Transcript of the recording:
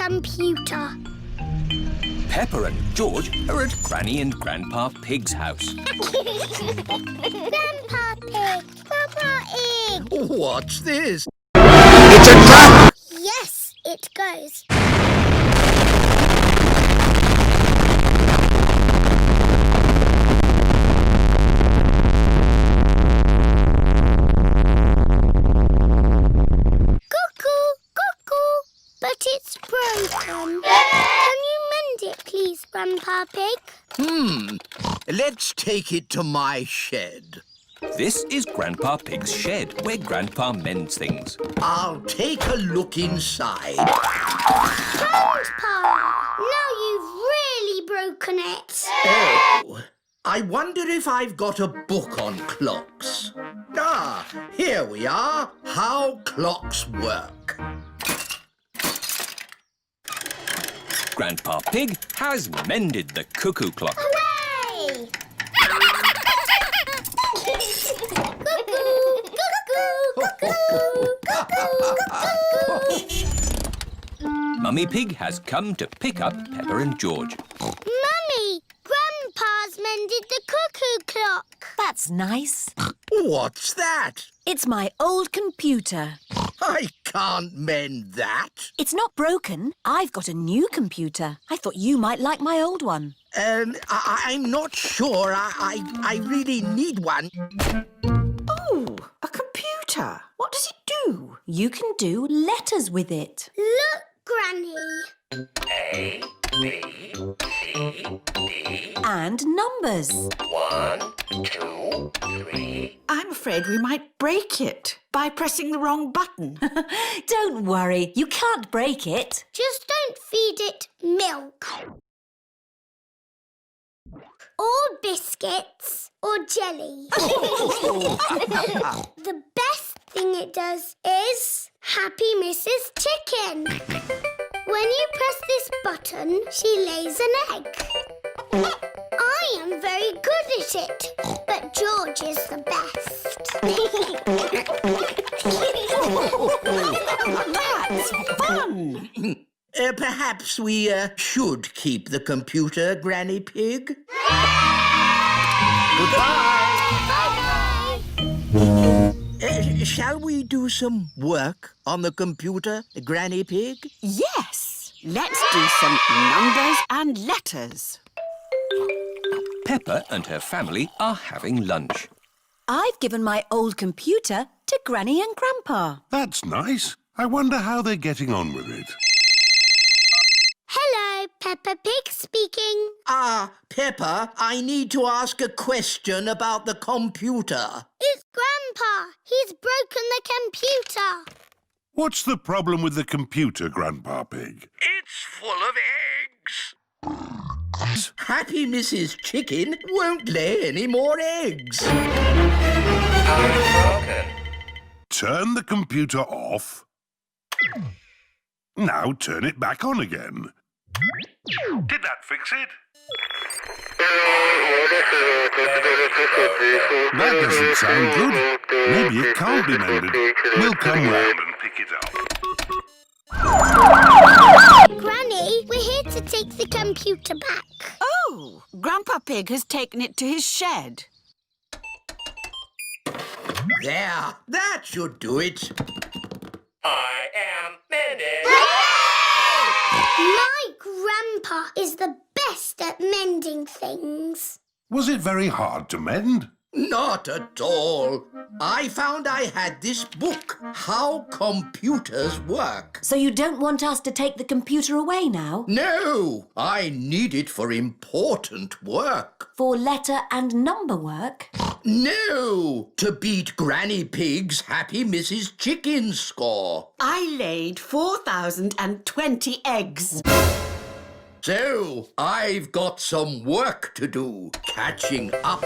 computer. Peppa and George are at Granny and Grandpa Pig's house. Grandpa Pig, Papa Egg. What's this? It's a trap! Yes, it goes. Cuckoo, cuckoo, but it's broken. Can you mend it, please, Grandpa Pig? Let's take it to my shed. This is Grandpa Pig's shed, where Grandpa mends things. I'll take a look inside. Grandpa, now you've really broken it. Oh, I wonder if I've got a book on clocks. Ah, here we are. How clocks work. Grandpa Pig has mended the cuckoo clock. Hooray! Mummy Pig has come to pick up Peppa and George. Mummy, Grandpa's mended the cuckoo clock. That's nice. What's that? It's my old computer. I can't mend that. It's not broken. I've got a new computer. I thought you might like my old one. I'm not sure. I really need one. Oh, a computer. What does it do? You can do letters with it. Look, Granny. A, B, C, D. And numbers. 1, 2, 3. I'm afraid we might break it by pressing the wrong button. Don't worry, you can't break it. Just don't feed it milk. Or biscuits. Or jelly. The best thing it does is Happy Mrs. Chicken. When you press this button, she lays an egg. I am very good at it, but George is the best. That's fun! Perhaps we should keep the computer, Granny Pig. Goodbye. Bye-bye. Shall we do some work on the computer, Granny Pig? Yes, let's do some numbers and letters. Peppa and her family are having lunch. I've given my old computer to Granny and Grandpa. That's nice. I wonder how they're getting on with it. Hello, Peppa Pig speaking. Peppa, I need to ask a question about the computer. It's Grandpa. He's broken the computer. What's the problem with the computer, Grandpa Pig? It's full of eggs. Happy Mrs. Chicken won't lay any more eggs. Broken. Turn the computer off. Now turn it back on again. Did that fix it? That doesn't sound good. Maybe it can't be mended. We'll come round and pick it up. Granny, we're here to take the computer back. Oh, Grandpa Pig has taken it to his shed. There, that should do it. I am mended. My Grandpa is the best at mending things. Was it very hard to mend? Not at all. I found I had this book, How Computers Work. So you don't want us to take the computer away now? No, I need it for important work. For letter and number work? No, to beat Granny Pig's Happy Mrs. Chicken score. I laid 4,020 eggs. So, I've got some work to do, catching up.